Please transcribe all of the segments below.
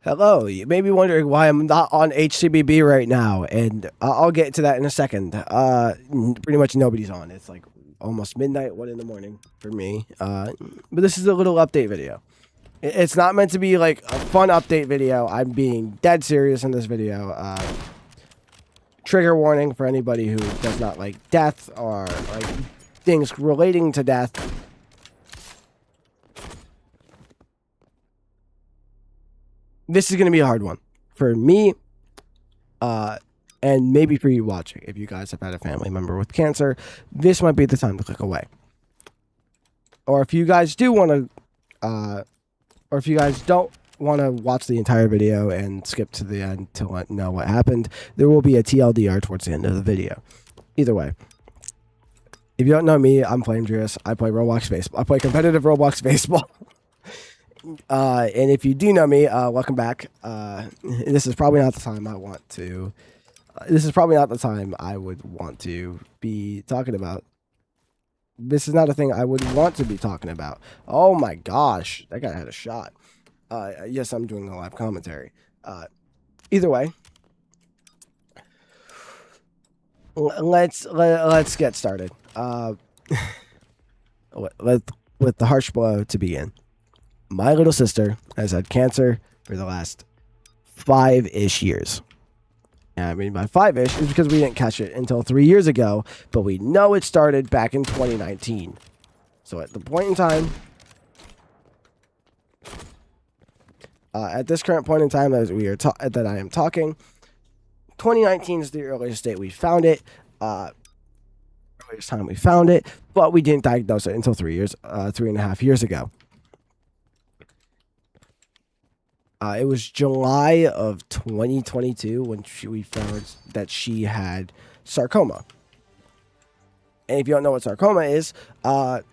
Hello, you may be wondering why I'm not on HCBB right now, and I'll get to that in a second. Pretty much nobody's on. It's like almost midnight, 1 in the morning for me. But this is a little update video. It's not meant to be like a fun update video. I'm being dead serious in this video. Trigger warning for anybody who does not like death or like things relating to death. This is going to be a hard one for me, and maybe for you watching. If you guys have had a family member with cancer, this might be the time to click away. Or if you guys do want to, or if you guys don't want to watch the entire video and skip to the end to know what happened, there will be a TLDR towards the end of the video. Either way. If you don't know me, I'm Flamedrius. I play Roblox baseball. I play competitive Roblox baseball. And if you do know me, welcome back. This is probably not the time I want to. This is probably not the time I would want to be talking about. This is not a thing I would want to be talking about. Oh my gosh, that guy had a shot. Yes, I'm doing a live commentary. Either way, let's get started. With the harsh blow to begin. My little sister has had cancer for the last 5-ish years. And I mean by 5-ish is because we didn't catch it until 3 years ago, but we know it started back in 2019. So at the point in time, at this current point in time as we are that I am talking, 2019 is the earliest date we found it. Earliest time we found it, but we didn't diagnose it until 3.5 years ago. It was July of 2022 when we found that she had sarcoma. And if you don't know what sarcoma is, if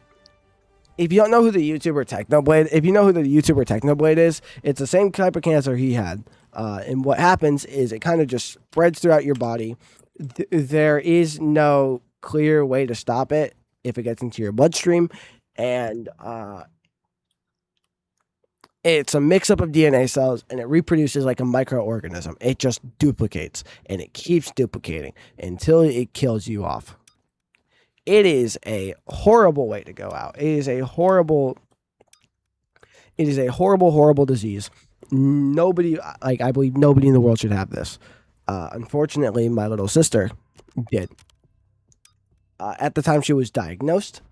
you don't know who the YouTuber Technoblade is, it's the same type of cancer he had. And what happens is it kind of just spreads throughout your body. There is no clear way to stop it if it gets into your bloodstream. And it's a mix-up of DNA cells, and it reproduces like a microorganism. It just duplicates, and it keeps duplicating until it kills you off. It is a horrible way to go out. It is a horrible, horrible disease. I believe nobody in the world should have this. Unfortunately, my little sister did. At the time she was diagnosed,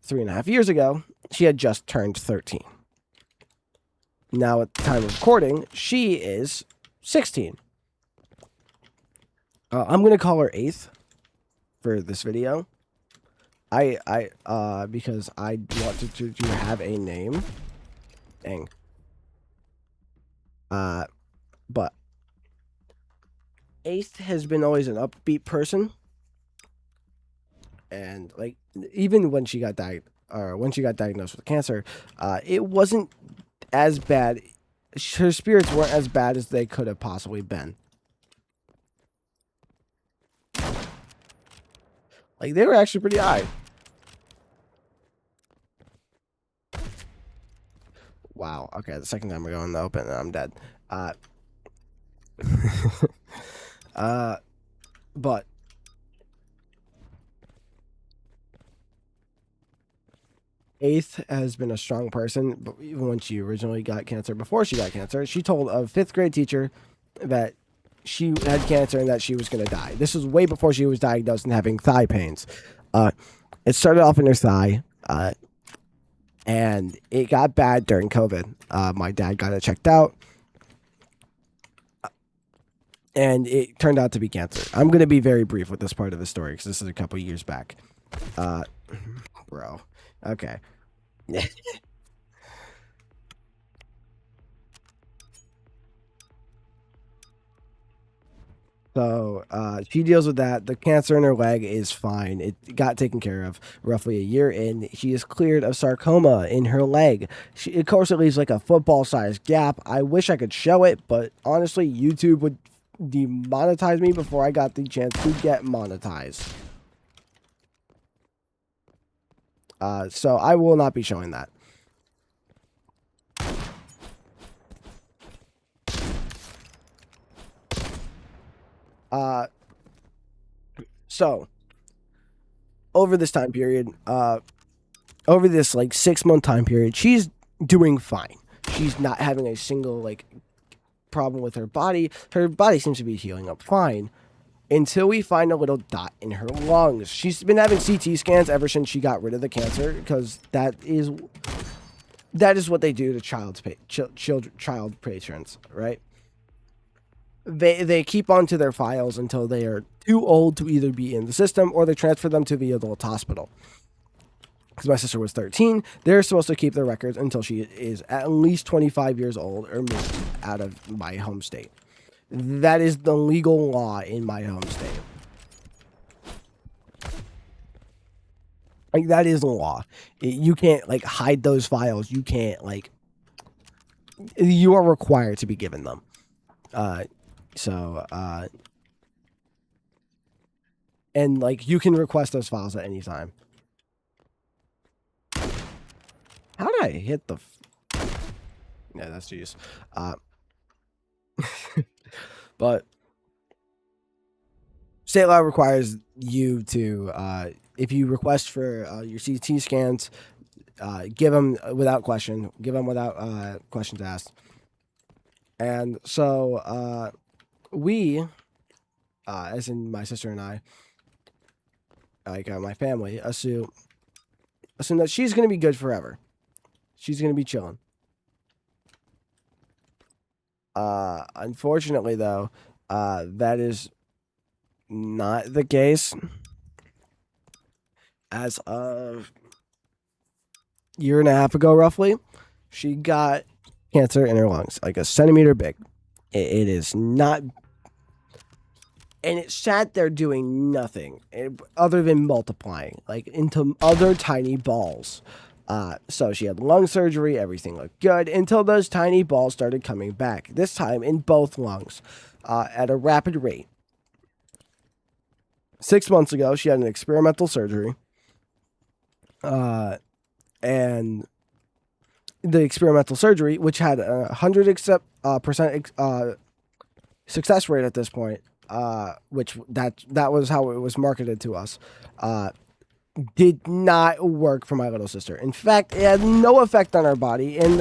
3.5 years ago, she had just turned 13. Now, at the time of recording, she is 16. I'm going to call her 8th for this video. Because I wanted to have a name. Dang. But 8th has been always an upbeat person. And, like, even when she got diagnosed with cancer, it wasn't as bad. Her spirits weren't as bad as they could have possibly been. Like, they were actually pretty high. Wow. Okay, the second time we go in the open, I'm dead. But Eighth has been a strong person, but even when she originally got cancer, before she got cancer, she told a 5th grade teacher that she had cancer and that she was going to die. This was way before she was diagnosed and having thigh pains. It started off in her thigh, and it got bad during COVID. My dad got it checked out, and it turned out to be cancer. I'm going to be very brief with this part of the story because this is a couple years back. Bro. Okay. So she deals with that. The cancer in her leg is fine. It got taken care of roughly a year in. She is cleared of sarcoma in her leg. Of course, it leaves like a football-sized gap. I wish I could show it, but honestly, YouTube would demonetize me before I got the chance to get monetized. So I will not be showing that. So over this time period, over this like 6-month time period, she's doing fine. She's not having a single like problem with her body. Her body seems to be healing up fine until we find a little dot in her lungs. She's been having CT scans ever since she got rid of the cancer, because that is what they do to child patients, right? They keep onto their files until they are too old to either be in the system, or they transfer them to the adult hospital. Because my sister was 13, they're supposed to keep their records until she is at least 25 years old or moved out of my home state. That is the legal law in my home state. Like, that is the law. You can't, like, hide those files. You can't, like... You are required to be given them. And, like, you can request those files at any time. How did I hit the... Yeah, that's genius. But state law requires you to, if you request for your CT scans, give them without question. Give them without questions asked. And so we, as in my sister and I, like my family, assume that she's going to be good forever. She's going to be chilling. Unfortunately, though, that is not the case. As of a year and a half ago, roughly, she got cancer in her lungs, like a centimeter big. It is not... And it sat there doing nothing other than multiplying, like, into other tiny balls. So she had lung surgery, everything looked good, until those tiny balls started coming back, this time in both lungs, at a rapid rate. 6 months ago, she had an experimental surgery, and the experimental surgery, which had 100% success rate at this point, which that was how it was marketed to us, did not work for my little sister. In fact, it had no effect on her body, and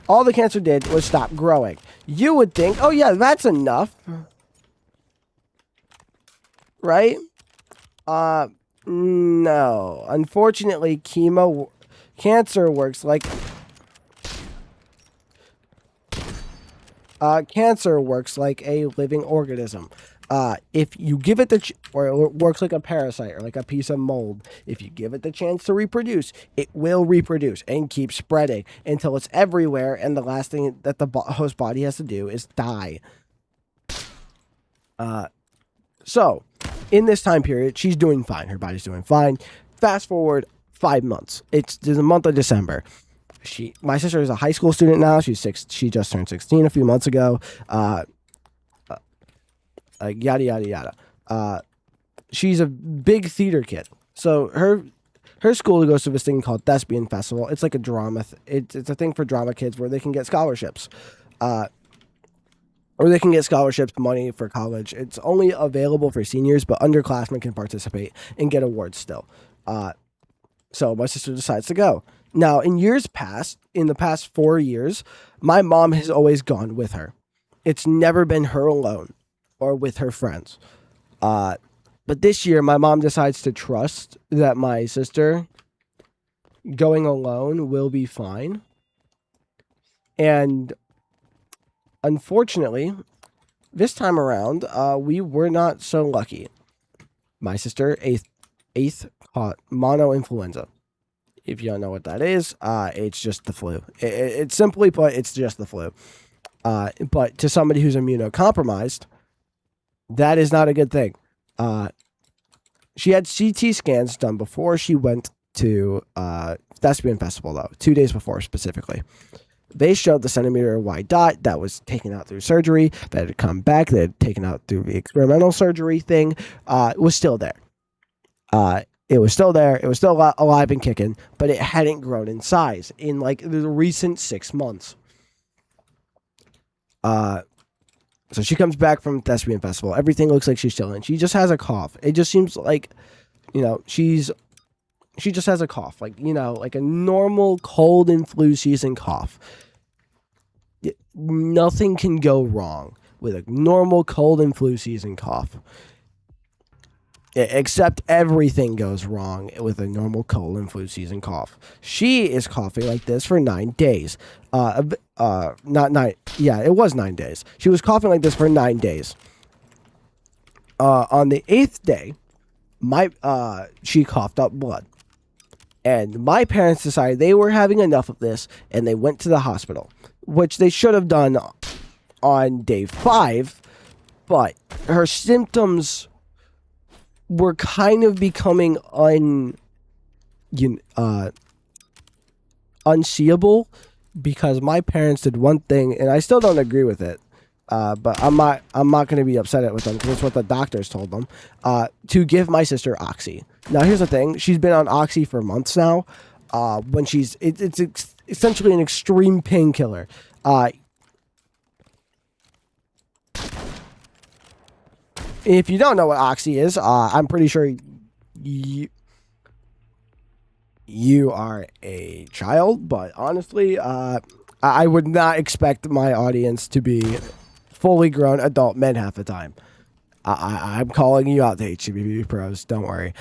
all the cancer did was stop growing. You would think, oh yeah, that's enough, right? No. Unfortunately, cancer works like a living organism. If you give it or it works like a parasite or like a piece of mold. If you give it the chance to reproduce, it will reproduce and keep spreading until it's everywhere, and the last thing that the host body has to do is die. So, in this time period, she's doing fine. Her body's doing fine. Fast forward 5 months. It's the month of December. My sister is a high school student now. She's 6. She just turned 16 a few months ago. Yada yada yada. She's a big theater kid. So her school goes to this thing called Thespian Festival. It's like a drama. It's a thing for drama kids where they can get scholarships, or they can get scholarships money for college. It's only available for seniors, but underclassmen can participate and get awards still. So my sister decides to go. Now, in the past 4 years, my mom has always gone with her. It's never been her alone or with her friends. But this year, my mom decides to trust that my sister going alone will be fine. And unfortunately, this time around, we were not so lucky. My sister, eighth caught mono-influenza. If you don't know what that is, it's just the flu. It's simply put, it's just the flu. But to somebody who's immunocompromised, that is not a good thing. She had CT scans done before she went to Thespian Festival, though, 2 days before specifically. They showed the centimeter wide dot that was taken out through surgery, that had come back, that had taken out through the experimental surgery thing, was still there. It was still there. It was still alive and kicking, but it hadn't grown in size in like the recent 6 months. So she comes back from Thespian Festival. Everything looks like she's chilling. She just has a cough. It just seems like, she just has a cough, like, like a normal cold and flu season cough. Nothing can go wrong with a normal cold and flu season cough. Except everything goes wrong with a normal cold and flu season cough. She is coughing like this for 9 days. Not 9. Yeah, it was 9 days. She was coughing like this for 9 days. On the 8th day, she coughed up blood. And my parents decided they were having enough of this, and they went to the hospital, which they should have done on day 5, but her symptoms were kind of becoming unseeable, because my parents did one thing, and I still don't agree with it. But I'm not going to be upset with them, because it's what the doctors told them. To give my sister Oxy. Now here's the thing: she's been on Oxy for months now. It's essentially an extreme painkiller. If you don't know what Oxy is, I'm pretty sure you are a child. But honestly, I would not expect my audience to be fully grown adult men half the time. I'm calling you out, the HCBB pros. Don't worry.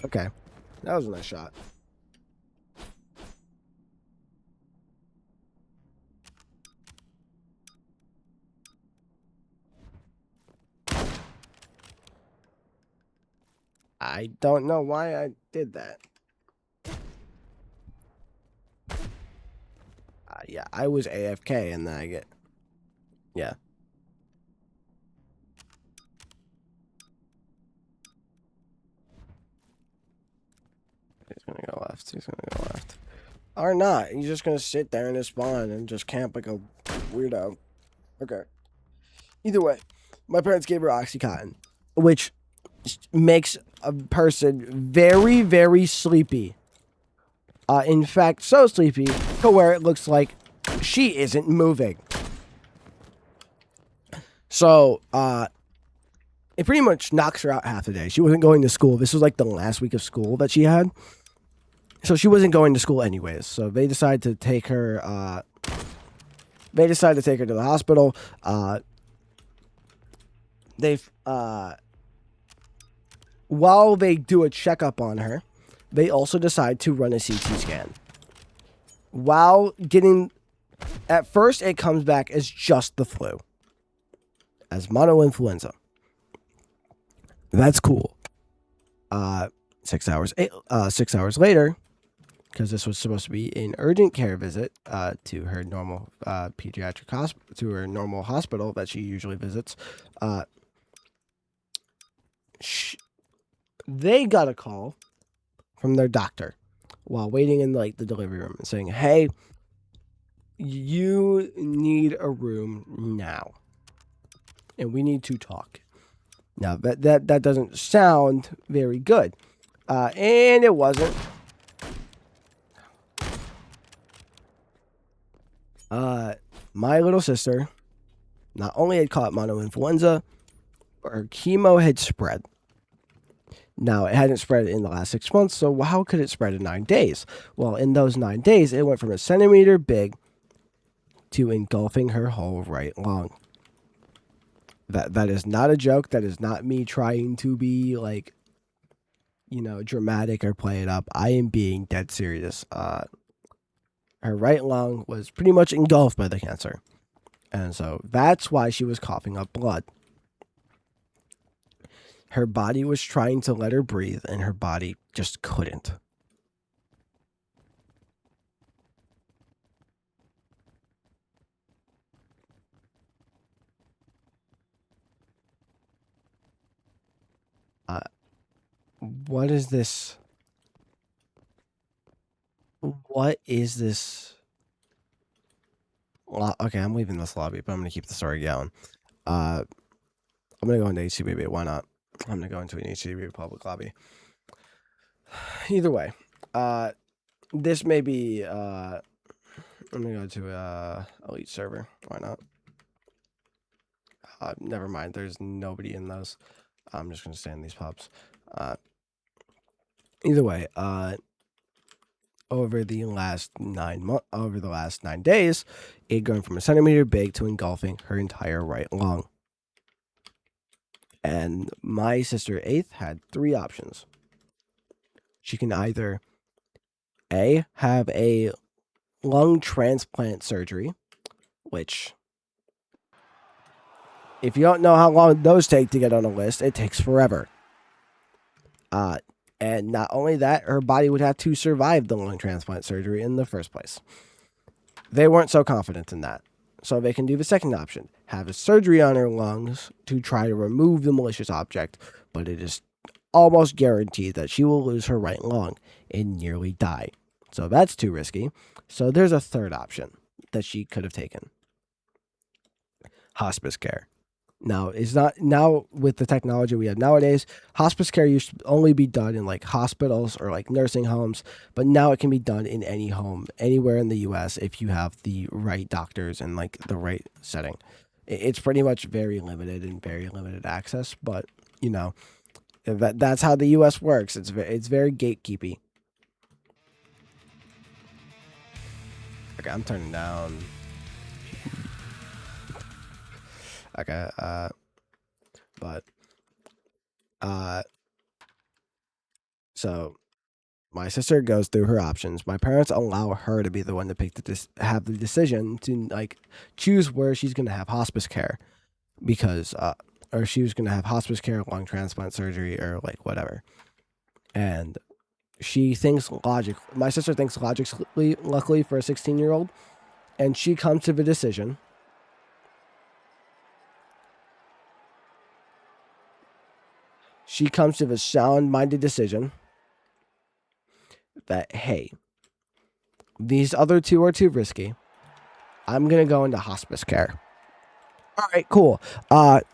Okay, that was a nice shot. I don't know why I did that. Yeah, I was AFK, and then I get... Yeah. He's gonna go left. He's gonna go left. Or not. He's just gonna sit there in his spawn and just camp like a weirdo. Okay. Either way, my parents gave her Oxycontin, which makes a person very, very sleepy. In fact, so sleepy to where it looks like she isn't moving. So, it pretty much knocks her out half the day. She wasn't going to school. This was like the last week of school that she had. So she wasn't going to school anyways. So they decided to take her, to the hospital. While they do a checkup on her, they also decide to run a CT scan. At first it comes back as just the flu. As monoinfluenza. That's cool. 6 hours later, because this was supposed to be an urgent care visit to her normal pediatric hospital, to her normal hospital that she usually visits, they got a call from their doctor while waiting in like the delivery room and saying, "Hey, you need a room now, and we need to talk." Now that doesn't sound very good, and it wasn't. My little sister not only had caught monoinfluenza, but her chemo had spread. Now, it hadn't spread in the last 6 months, so how could it spread in 9 days? Well, in those 9 days, it went from a centimeter big to engulfing her whole right lung. That is not a joke. That is not me trying to be, like, dramatic or play it up. I am being dead serious. Her right lung was pretty much engulfed by the cancer. And so that's why she was coughing up blood. Her body was trying to let her breathe, and her body just couldn't. What is this? What is this? Okay, I'm leaving this lobby, but I'm going to keep the story going. I'm going to go into HCBB. Why not? I'm gonna go into an HCB public lobby. Either way, this may be. I'm gonna go to elite server. Why not? Never mind. There's nobody in those. I'm just gonna stay in these pubs. Either way, over the last 9 days, it going from a centimeter big to engulfing her entire right lung. And my sister Eighth had 3 options. She can either A, have a lung transplant surgery, which, if you don't know how long those take to get on a list, it takes forever. And not only that, her body would have to survive the lung transplant surgery in the first place. They weren't so confident in that. So they can do the second option, have a surgery on her lungs to try to remove the malicious object, but it is almost guaranteed that she will lose her right lung and nearly die. So that's too risky. So there's a third option that she could have taken. Hospice care. Now, with the technology we have nowadays, hospice care used to only be done in like hospitals or like nursing homes, but now it can be done in any home, anywhere in the US if you have the right doctors and like the right setting. It's pretty much very limited and very limited access, but you know, that's how the US works. It's very gatekeepy. Okay, I'm turning down. Okay, so my sister goes through her options. My parents allow her to be the one to have the decision to like choose where she's going to have hospice care, because or she was going to have hospice care, lung transplant surgery, or like whatever. And she thinks my sister thinks logically, luckily for a 16-year-old, and she comes to the decision. She comes to the sound-minded decision that, hey, these other 2 are too risky. I'm going to go into hospice care. All right, cool.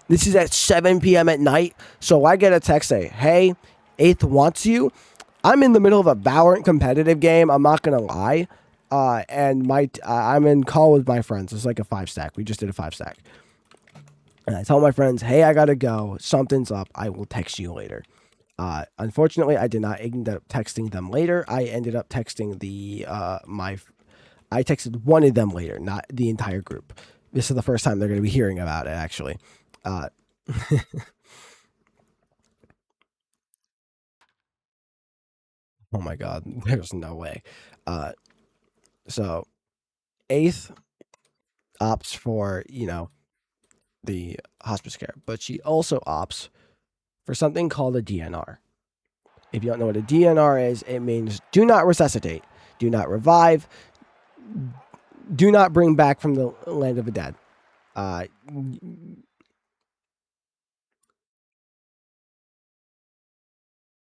This is at 7 p.m. at night, so I get a text saying, hey, Eighth wants you. I'm in the middle of a Valorant competitive game, I'm not going to lie. And I'm in call with my friends. It's like a 5-stack. We just did a 5-stack. And I tell my friends, hey, I got to go. Something's up. I will text you later. Unfortunately, I did not end up texting them later. I ended up texting I texted one of them later, not the entire group. This is the first time they're going to be hearing about it, actually. Oh my God, there's no way. So Eighth opts for, the hospice care, but she also opts for something called a DNR. If you don't know what a DNR is, it means do not resuscitate, do not revive, do not bring back from the land of the dead.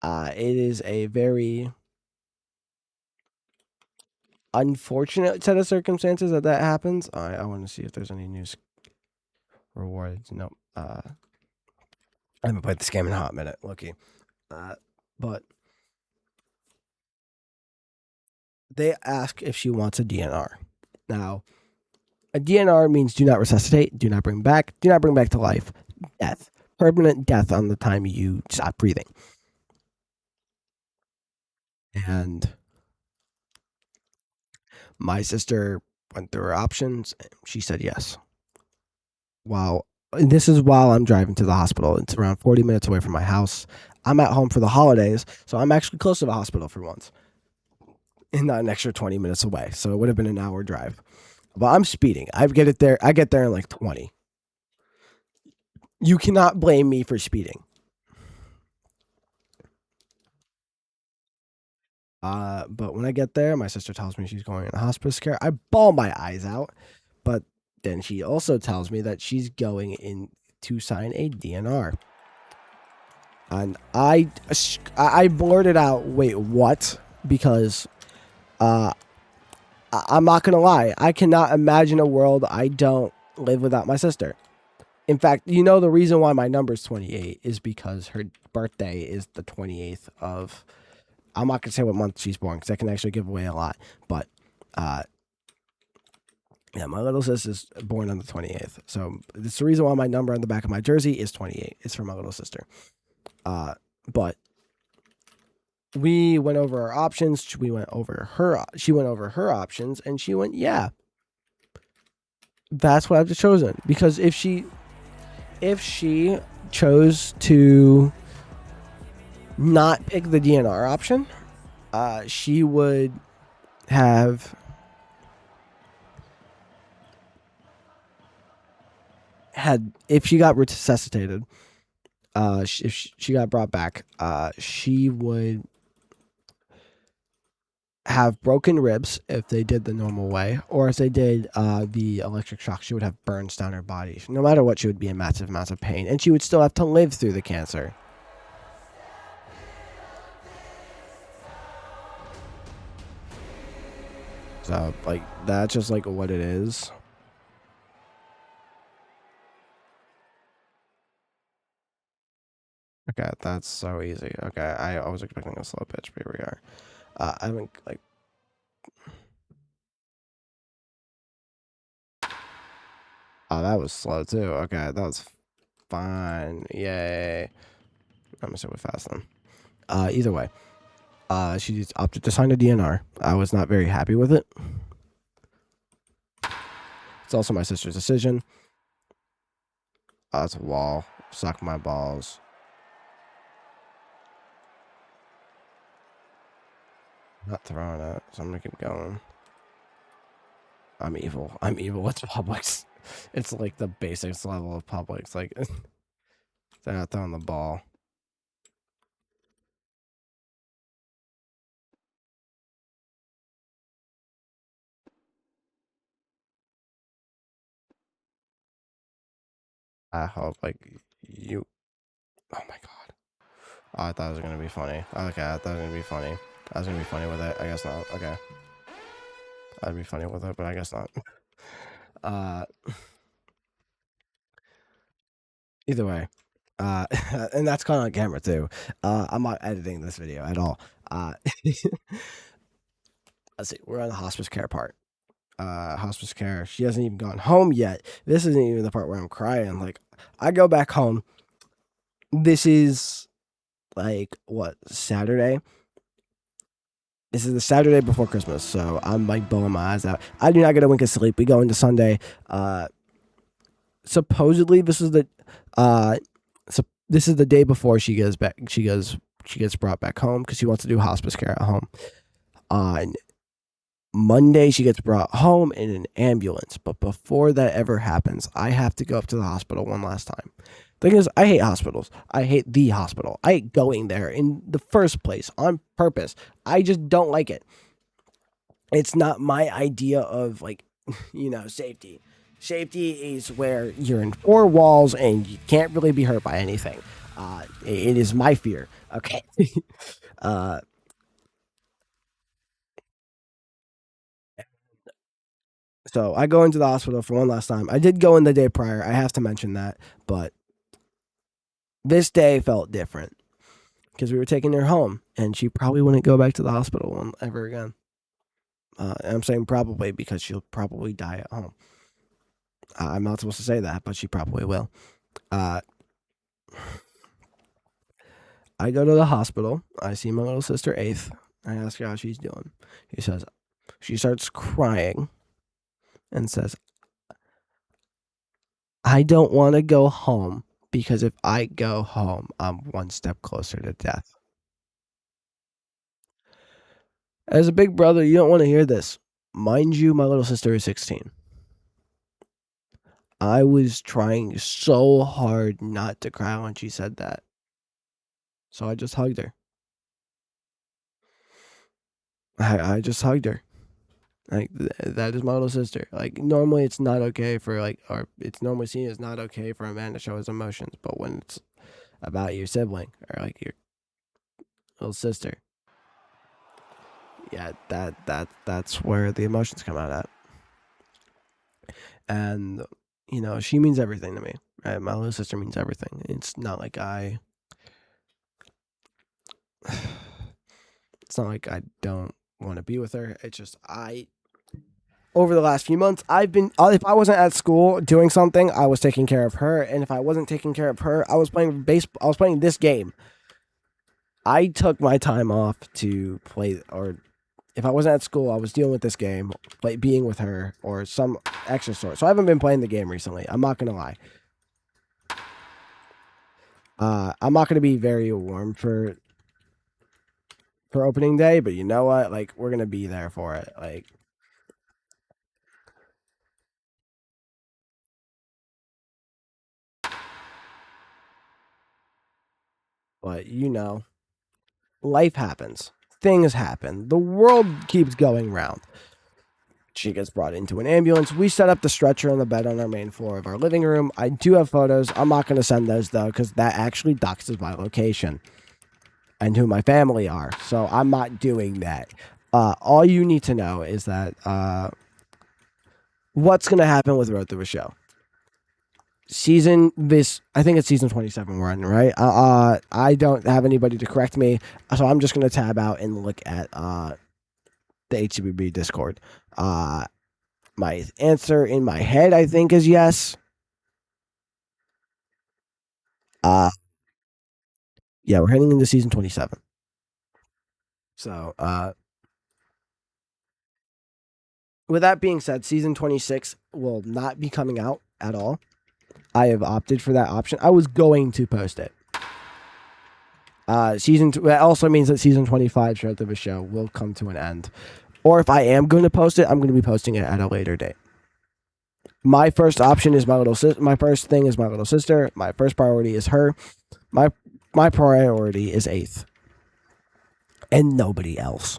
It is a very unfortunate set of circumstances that happens. I want to see if there's any news rewards. Nope. I haven't played this game in a hot minute. Lucky. But they ask if she wants a DNR. Now, a DNR means do not resuscitate, do not bring back to life, death, permanent death on the time you stop breathing. And my sister went through her options. She said yes. This is while I'm driving to the hospital. It's around 40 minutes away from my house. I'm at home for the holidays, so I'm actually close to the hospital for once. And not an extra 20 minutes away, so it would have been an hour drive. But I'm speeding. I get there in like 20. You cannot blame me for speeding. But when I get there, my sister tells me she's going in hospice care. I bawl my eyes out, but then she also tells me that she's going in to sign a DNR. And I blurted out, wait, what? Because I'm not going to lie. I cannot imagine a world I don't live without my sister. In fact, you know the reason why my number is 28 is because her birthday is the 28th of. I'm not gonna say what month she's born because I can actually give away a lot. But yeah, my little sister's born on the 28th, so it's the reason why my number on the back of my jersey is 28. It's for my little sister. But we went over our options. She went over her options, and she went, yeah, that's what I've chosen. Because if she chose to not pick the DNR option, she would have had, if she got resuscitated, if she got brought back, she would have broken ribs if they did the normal way, or if they did the electric shock, she would have burns down her body. No matter what, she would be in massive amounts of pain, and she would still have to live through the cancer. So, like, that's just, like, what it is. Okay, that's so easy. Okay, I was expecting a slow pitch, but here we are. I haven't, like... Oh, that was slow, too. Okay, that was fine. Yay. I'm gonna sit with fast, then. Either way. She opted to sign a DNR. I was not very happy with it. It's also my sister's decision. It's a wall. Suck my balls. Not throwing it, so I'm gonna keep going. I'm evil. I'm evil. It's Publix. It's like the basics level of Publix. Like, they're not throwing the ball. I hope, like, you... Oh my god. Oh, I thought it was gonna be funny. Okay, I thought it was gonna be funny. I was gonna be funny with it. I guess not. Okay. I'd be funny with it, but I guess not. Either way. And that's caught on camera too. I'm not editing this video at all. Let's see. We're on the hospice care part. Hospice care. She hasn't even gone home yet. This isn't even the part where I'm crying. Like, I go back home. This is like what, Saturday? This is the Saturday before Christmas, so I'm like bawling my eyes out. I do not get a wink of sleep. We go into Sunday. Supposedly this is the this is the day before she goes back. She gets brought back home because she wants to do hospice care at home. On Monday, she gets brought home in an ambulance. But before that ever happens, I have to go up to the hospital one last time. Thing is, I hate hospitals. I hate the hospital. I hate going there in the first place on purpose. I just don't like it. It's not my idea of, like, safety. Safety is where you're in four walls and you can't really be hurt by anything. It is my fear. Okay. So I go into the hospital for one last time. I did go in the day prior. I have to mention that. But this day felt different because we were taking her home and she probably wouldn't go back to the hospital ever again. And I'm saying probably because she'll probably die at home. I'm not supposed to say that, but she probably will. I go to the hospital. I see my little sister, 8th. I ask her how she's doing. She starts crying and says, I don't want to go home because if I go home, I'm one step closer to death. As a big brother, you don't want to hear this. Mind you, my little sister is 16. I was trying so hard not to cry when she said that. So I just hugged her. I just hugged her. Like, that is my little sister. Like, normally it's not okay for, like, or it's normally seen as not okay for a man to show his emotions. But when it's about your sibling or, like, your little sister, yeah, that's where the emotions come out at. And, she means everything to me. My little sister means everything. It's not like it's not like I don't want to be with her. It's just over the last few months, I've been, if I wasn't at school doing something, I was taking care of her. And if I wasn't taking care of her, I was playing baseball. I was playing this game. I took my time off to play, or if I wasn't at school, I was dealing with this game, like being with her, or some extra sort. So I haven't been playing the game recently. I'm not going to lie. I'm not going to be very warm for opening day, but you know what? Like, we're going to be there for it. Like, but life happens. Things happen. The world keeps going round. She gets brought into an ambulance. We set up the stretcher on the bed on our main floor of our living room. I do have photos. I'm not going to send those, though, because that actually doxes my location and who my family are. So I'm not doing that. All you need to know is that what's going to happen with Road to the Show. I think it's season 27 we're on, right? I don't have anybody to correct me, so I'm just going to tab out and look at the HCBB Discord. My answer in my head, I think, is yes. Yeah, we're heading into season 27. So, with that being said, season 26 will not be coming out at all. I have opted for that option. I was going to post it. That also means that season 25 Strength of a Show will come to an end. Or if I am going to post it, I'm going to be posting it at a later date. My first option is my little sister. My first thing is my little sister. My first priority is her. My priority is 8th. And nobody else.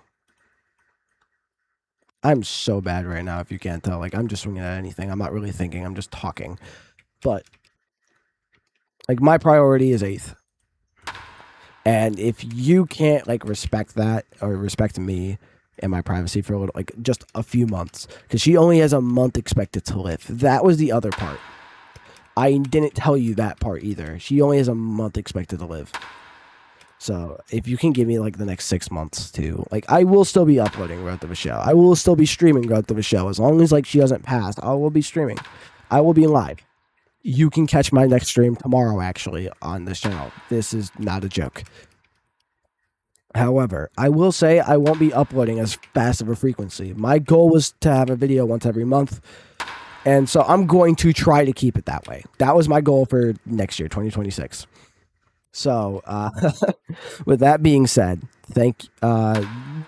I'm so bad right now, if you can't tell. Like, I'm just swinging at anything. I'm not really thinking. I'm just talking. But, like, my priority is 8th. And if you can't, like, respect that or respect me and my privacy for just a few months, because she only has a month expected to live. That was the other part. I didn't tell you that part either. She only has a month expected to live. So if you can give me like the next 6 months to, like, I will still be uploading Road to the Show. I will still be streaming Road to the Show. As long as like she doesn't pass, I will be streaming. I will be live. You can catch my next stream tomorrow, actually, on this channel. This is not a joke. However, I will say I won't be uploading as fast of a frequency. My goal was to have a video once every month. And so I'm going to try to keep it that way. That was my goal for next year, 2026. So, with that being said, the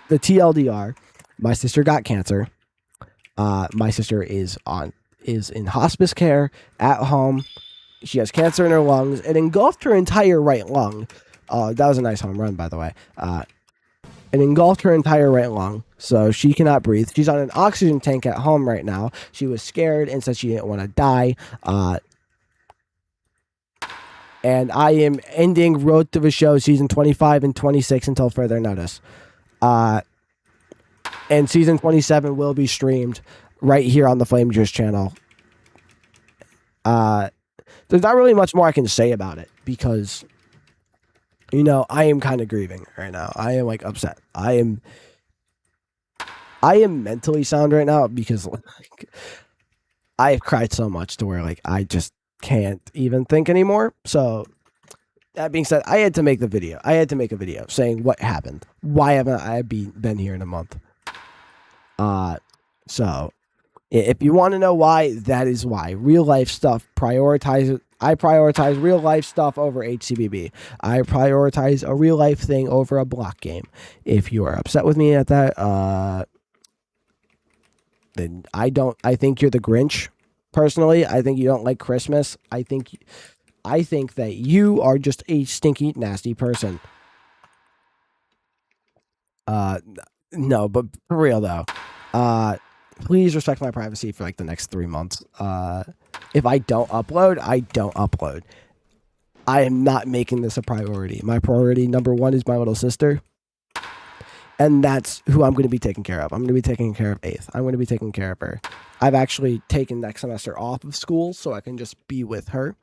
TLDR, my sister got cancer. My sister is in hospice care at home. She has cancer in her lungs. It engulfed her entire right lung. That was a nice home run, by the way. It engulfed her entire right lung, so she cannot breathe. She's on an oxygen tank at home right now. She was scared and said she didn't want to die. And I am ending Road to the Show season 25 and 26 until further notice. And season 27 will be streamed right here on the Flamengers channel. There's not really much more I can say about it because, I am kind of grieving right now. I am like upset. I am mentally sound right now because like I have cried so much to where like I just can't even think anymore. So that being said, I had to make the video. I had to make a video saying what happened. Why haven't I been here in a month? So if you want to know why, that is why. Real life stuff I prioritize real life stuff over HCBB. I prioritize a real life thing over a block game. If you are upset with me at that, then I think you're the Grinch. Personally, I think you don't like Christmas. I think that you are just a stinky, nasty person. No, but for real though, please respect my privacy for like the next 3 months. If I don't upload, I don't upload. I am not making this a priority. My priority number 1 is my little sister. And that's who I'm going to be taking care of. I'm going to be taking care of 8th. I'm going to be taking care of her. I've actually taken next semester off of school so I can just be with her.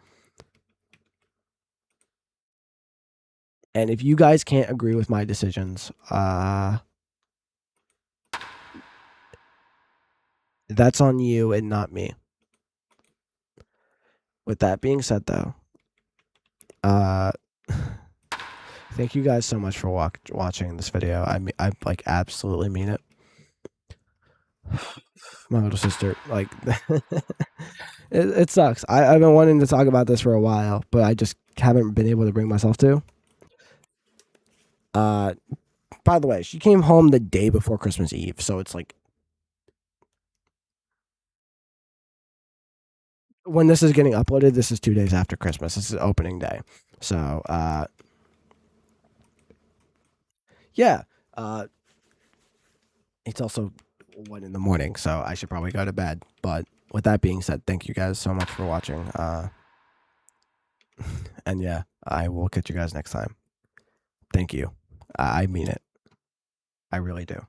And if you guys can't agree with my decisions, that's on you and not me. With that being said, though, thank you guys so much for watching this video. I like absolutely mean it. My little sister, like, it sucks. I've been wanting to talk about this for a while, but I just haven't been able to bring myself to. By the way, she came home the day before Christmas Eve, so it's like when this is getting uploaded, this is 2 days after Christmas. This is opening day, so yeah. It's also 1 in the morning, so I should probably go to bed. But with that being said, thank you guys so much for watching. And yeah, I will catch you guys next time. Thank you. I mean it. I really do.